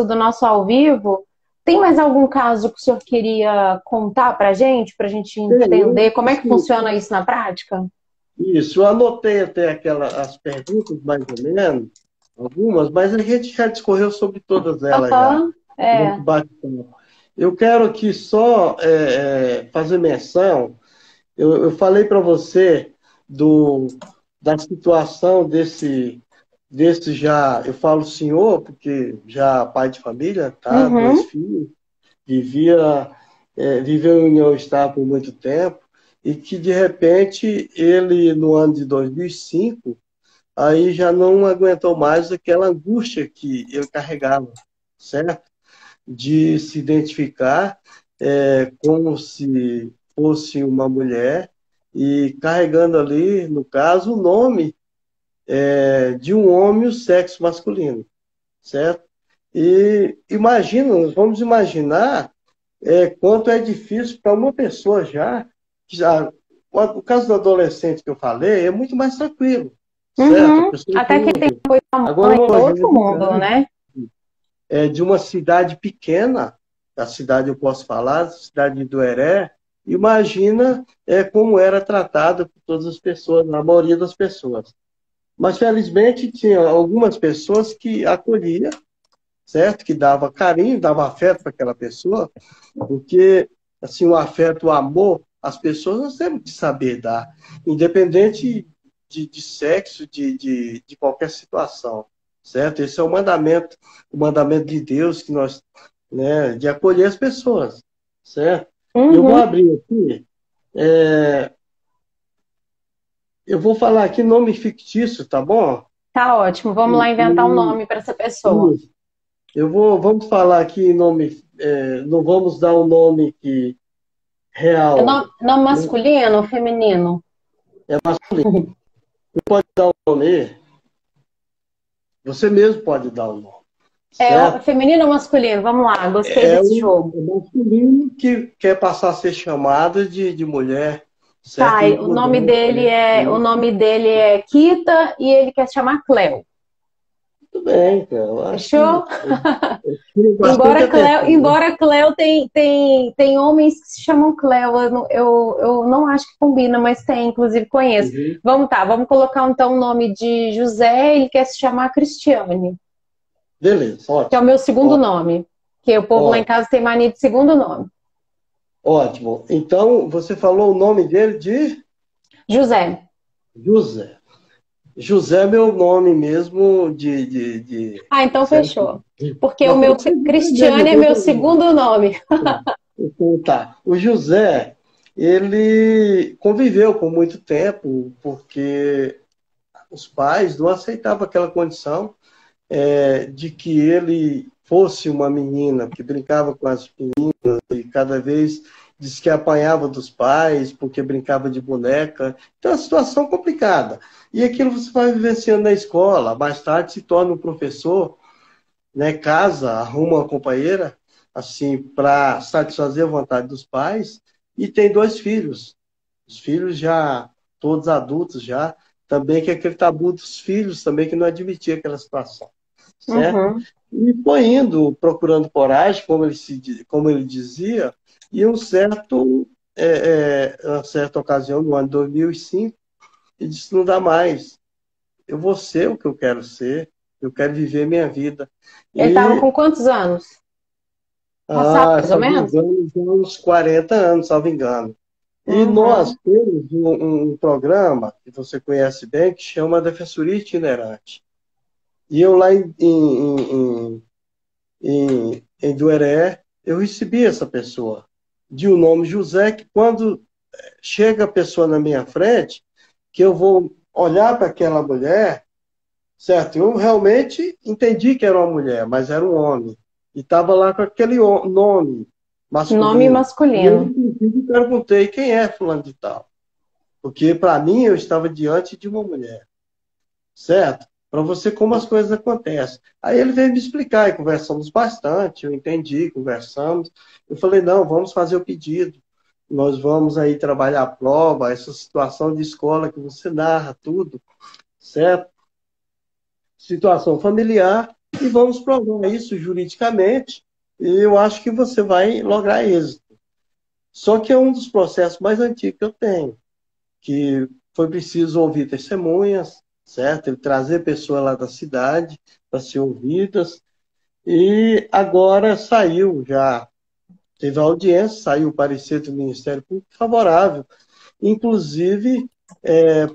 do nosso ao vivo. Tem mais algum caso que o senhor queria contar para a gente entender como é que funciona isso na prática? Isso, eu anotei até as perguntas, mais ou menos, algumas, mas a gente já discorreu sobre todas elas já. Aham, é. Eu quero aqui só fazer menção. Eu falei para você do, da situação desse já, eu falo senhor, porque já pai de família, tá? Dois Uhum. filhos, viveu em união estável por muito tempo, e que de repente ele, no ano de 2005, aí já não aguentou mais aquela angústia que ele carregava, certo? De se identificar como se fosse uma mulher e carregando ali, no caso, o nome de um homem, o sexo masculino, certo? E imagina, vamos imaginar quanto é difícil para uma pessoa já, o caso do adolescente que eu falei é muito mais tranquilo, certo? A Uhum. pessoa Até que tem entende. apoio da Agora mãe, é imagina outro mundo, né? de uma cidade pequena, a cidade eu posso falar, a cidade de Dueré, imagina como era tratada por todas as pessoas, a maioria das pessoas. Mas felizmente tinha algumas pessoas que acolhia, certo? Que dava carinho, dava afeto para aquela pessoa, porque assim o afeto, o amor, as pessoas nós temos que saber dar, independente de sexo, de qualquer situação, certo? Esse é o mandamento de Deus que nós, né, de acolher as pessoas, certo? Eu vou Uhum. abrir aqui, é, eu vou falar aqui nome fictício, tá bom? Tá ótimo. Vamos lá inventar um nome para essa pessoa. Vamos falar aqui em nome, não vamos dar um nome É real, nome né? masculino ou feminino? É masculino. Você pode dar um nome aí? Você mesmo pode dar um nome, É certo? feminino ou masculino? Vamos lá, gostei É desse o jogo. masculino que quer passar a ser chamado de mulher, certo? Tá, E e mudar o nome dele é Kita e ele quer se chamar Cleo. muito bem, então. Eu acho que Fechou? eu tiro bastante atenção, né? Embora Cleo tem homens que se chamam Cleo, eu não acho que combina, mas tem, inclusive conheço. Uhum. Vamos colocar então o nome de José, ele quer se chamar Cristiane, Beleza, que é o ótimo. meu segundo nome, que o povo lá em Ótimo, casa tem mania de segundo nome. ótimo. Então, você falou o nome dele de José. José. José é meu nome mesmo Ah, então certo? fechou. Porque o Mas meu pode ser José mesmo, não Cristiane é tem meu problema. segundo nome. Então, tá. O José, ele conviveu por muito tempo, porque os pais não aceitavam aquela condição de que ele fosse uma menina que brincava com as meninas e cada vez diz que apanhava dos pais porque brincava de boneca. Então, é uma situação complicada. E aquilo você vai vivenciando na escola, mais tarde se torna um professor, né, casa, arruma uma companheira, assim, para satisfazer a vontade dos pais, e tem dois filhos. Os filhos já, todos adultos já, também que é aquele tabu dos filhos também que não admitia aquela situação, certo? Uhum. E foi indo, procurando coragem, como ele dizia, e uma certa ocasião, no ano 2005, ele disse, não dá mais, eu vou ser o que eu quero ser, eu quero viver minha vida. Ele estava E com quantos anos? Não sabe, mais ou salvo menos? engano, já uns 40 anos, salvo engano. E nós Uhum. temos um programa que você conhece bem, que chama Defensoria Itinerante. E eu lá em Dueré, eu recebi essa pessoa, de um nome José, que quando chega a pessoa na minha frente, que eu vou olhar para aquela mulher, certo? Eu realmente entendi que era uma mulher, mas era um homem. E estava lá com aquele nome Nome masculino. E eu, masculino. inclusive, perguntei quem é fulano de tal. Porque, para mim, eu estava diante de uma mulher. Certo? Para você como as coisas acontecem. Aí ele veio me explicar e conversamos bastante, eu entendi, conversamos. Eu falei, não, vamos fazer o pedido. Nós vamos aí trabalhar a prova, essa situação de escola que você narra, tudo, certo? Situação familiar, e vamos provar isso juridicamente, e eu acho que você vai lograr êxito. Só que é um dos processos mais antigos que eu tenho, que foi preciso ouvir testemunhas, certo? Ele trazer pessoas lá da cidade para ser ouvidas, e agora saiu já, teve a audiência, saiu o parecer do Ministério Público favorável, inclusive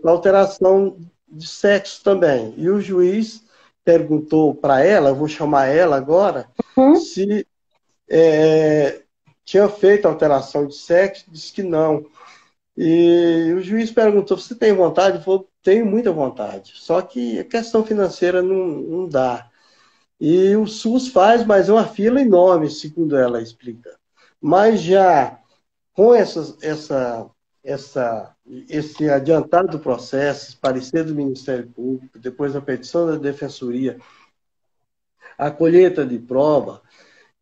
para alteração de sexo também. E o juiz perguntou para ela, eu vou chamar ela agora, se tinha feito alteração de sexo, disse que não. E o juiz perguntou, você tem vontade? Ele falou, tenho muita vontade, só que a questão financeira não dá. E o SUS faz, mas é uma fila enorme, segundo ela explica. Mas já com esse adiantado do processo, parecer do Ministério Público, depois a petição da Defensoria, a colheita de prova,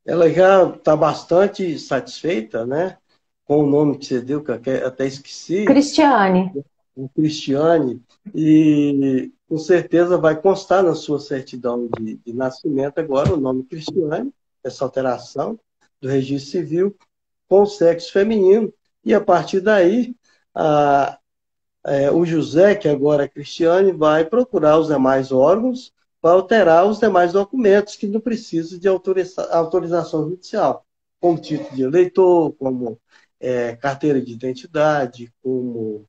ela já está bastante satisfeita, né? Com o nome que você deu, que eu até esqueci. Cristiane. O Cristiane, e com certeza vai constar na sua certidão de nascimento agora o nome Cristiane, essa alteração do registro civil com o sexo feminino, e a partir daí o José, que agora é Cristiane, vai procurar os demais órgãos para alterar os demais documentos que não precisam de autorização judicial, como título de eleitor, como carteira de identidade, como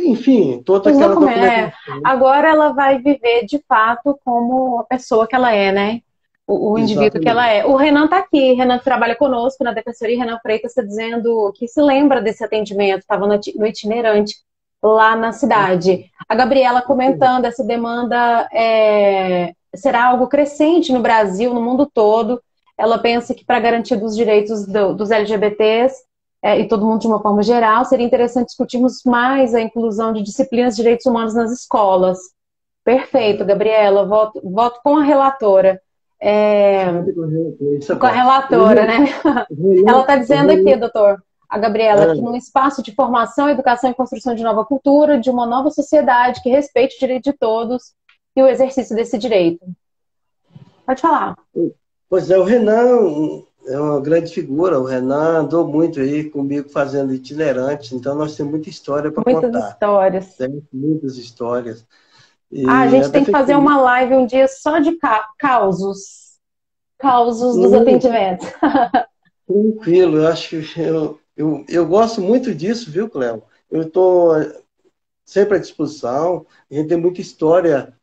enfim, toda aquela documentação. Agora ela vai viver de fato como a pessoa que ela é, né? O indivíduo que ela é. O Renan está aqui, Renan trabalha conosco na Defensoria, Renan Freitas está dizendo que se lembra desse atendimento, estava no itinerante lá na cidade. A Gabriela comentando, essa demanda será algo crescente no Brasil, no mundo todo. Ela pensa que para garantir dos direitos dos LGBTs e todo mundo de uma forma geral, seria interessante discutirmos mais a inclusão de disciplinas de direitos humanos nas escolas. Perfeito, Gabriela, voto com a relatora. Com a relatora, né? Ela está dizendo aqui, doutor, a Gabriela, que num espaço de formação, educação e construção de nova cultura, de uma nova sociedade que respeite o direito de todos e o exercício desse direito. Pode falar. Pois é, o Renan é uma grande figura, o Renan andou muito aí comigo fazendo itinerantes, então nós temos muita história para contar. Muitas histórias. Temos muitas histórias. A gente tem que fazer uma live um dia só de causos dos atendimentos. Tranquilo, eu acho que eu gosto muito disso, viu, Cléo? Eu estou sempre à disposição, a gente tem muita história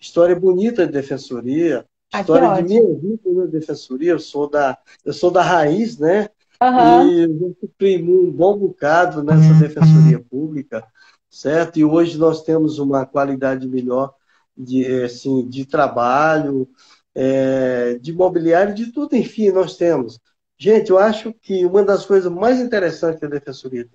bonita de defensoria, história de minha vida na defensoria, eu sou da raiz, né? E eu cumpri um bom bocado nessa defensoria pública, certo? E hoje nós temos uma qualidade melhor de trabalho, de mobiliário, de tudo, enfim, nós temos. Gente, eu acho que uma das coisas mais interessantes da Defensoria,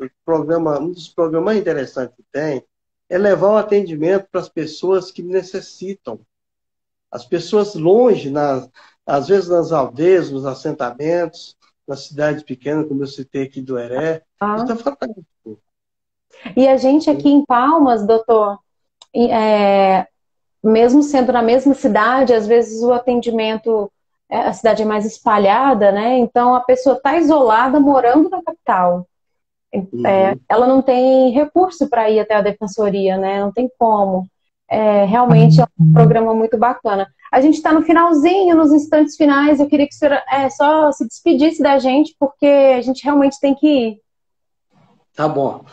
um dos programas mais interessantes que tem, é levar o atendimento para as pessoas que necessitam. As pessoas longe, às vezes nas aldeias, nos assentamentos, nas cidades pequenas, como eu citei aqui do Heré. Isso é fantástico. E a gente aqui em Palmas, doutor, mesmo sendo na mesma cidade, às vezes o atendimento, a cidade é mais espalhada, né? Então a pessoa está isolada morando na capital. Ela não tem recurso para ir até a defensoria, né? Não tem como. Realmente é um programa muito bacana. A gente está no finalzinho, nos instantes finais. Eu queria que a senhora só se despedisse da gente, porque a gente realmente tem que ir. Tá bom.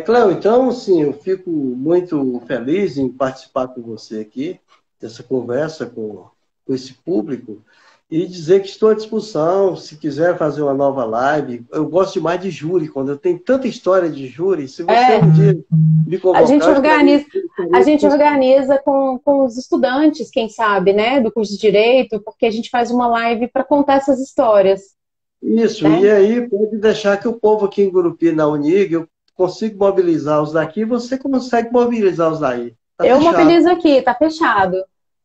Cléo, então, sim, eu fico muito feliz em participar com você aqui, dessa conversa com esse público, e dizer que estou à disposição, se quiser fazer uma nova live. Eu gosto demais de júri, quando eu tenho tanta história de júri, se você um dia me convocar... A gente organiza com os estudantes, quem sabe, né, do curso de Direito, porque a gente faz uma live para contar essas histórias. Isso, né? E aí pode deixar que o povo aqui em Gurupi, na Unig, eu consigo mobilizar os daqui, você consegue mobilizar os daí. Eu mobilizo aqui, tá fechado.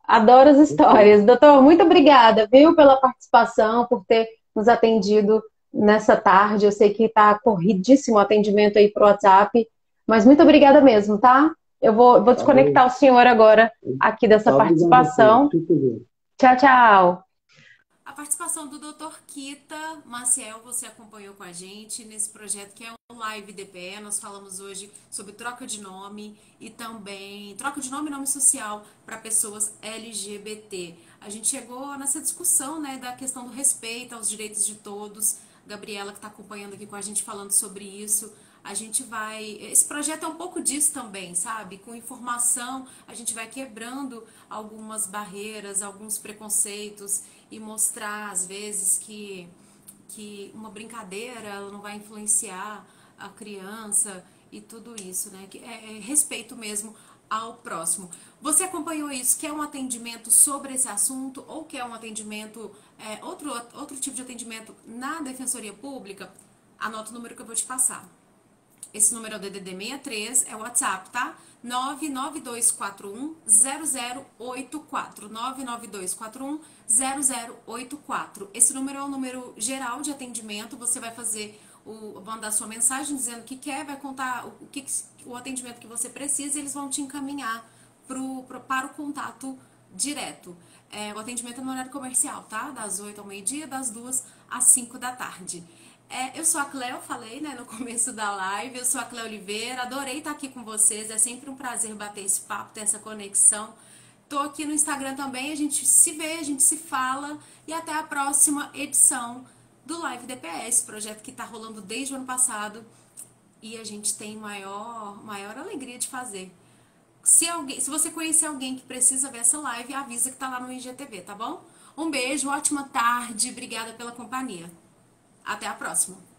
Adoro as histórias. Doutor, muito obrigada, viu, pela participação, por ter nos atendido nessa tarde. Eu sei que está corridíssimo o atendimento aí pro WhatsApp, mas muito obrigada mesmo, tá? Eu vou desconectar o senhor agora aqui dessa participação. Tchau, tchau. A participação do Dr. Kita Maciel, você acompanhou com a gente nesse projeto que é o Live DPE. Nós falamos hoje sobre troca de nome e também troca de nome e nome social para pessoas LGBT. A gente chegou nessa discussão, né, da questão do respeito aos direitos de todos. Gabriela, que está acompanhando aqui com a gente, falando sobre isso. A gente vai... Esse projeto é um pouco disso também, sabe? Com informação, a gente vai quebrando algumas barreiras, alguns preconceitos e mostrar, às vezes, que uma brincadeira ela não vai influenciar a criança e tudo isso, né? Que é respeito mesmo ao próximo. Você acompanhou isso? Quer um atendimento sobre esse assunto ou quer um atendimento, outro tipo de atendimento na Defensoria Pública? Anota o número que eu vou te passar. Esse número é o DDD 63, é o WhatsApp, tá? 992410084. 992410084. Esse número é um número geral de atendimento. Você vai fazer mandar sua mensagem dizendo que quer, vai contar o atendimento que você precisa e eles vão te encaminhar para o contato direto. O atendimento é no horário comercial, tá? Das 8 ao meio-dia, das 2 às 5 da tarde. Eu sou a Cléo, falei, né, no começo da live. Eu sou a Cléo Oliveira, adorei estar aqui com vocês. É sempre um prazer bater esse papo, ter essa conexão. Tô aqui no Instagram também, a gente se vê, a gente se fala. E até a próxima edição do Live DPS, projeto que tá rolando desde o ano passado. E a gente tem maior alegria de fazer. Se você conhecer alguém que precisa ver essa live, avisa que tá lá no IGTV, tá bom? Um beijo, ótima tarde, obrigada pela companhia. Até a próxima!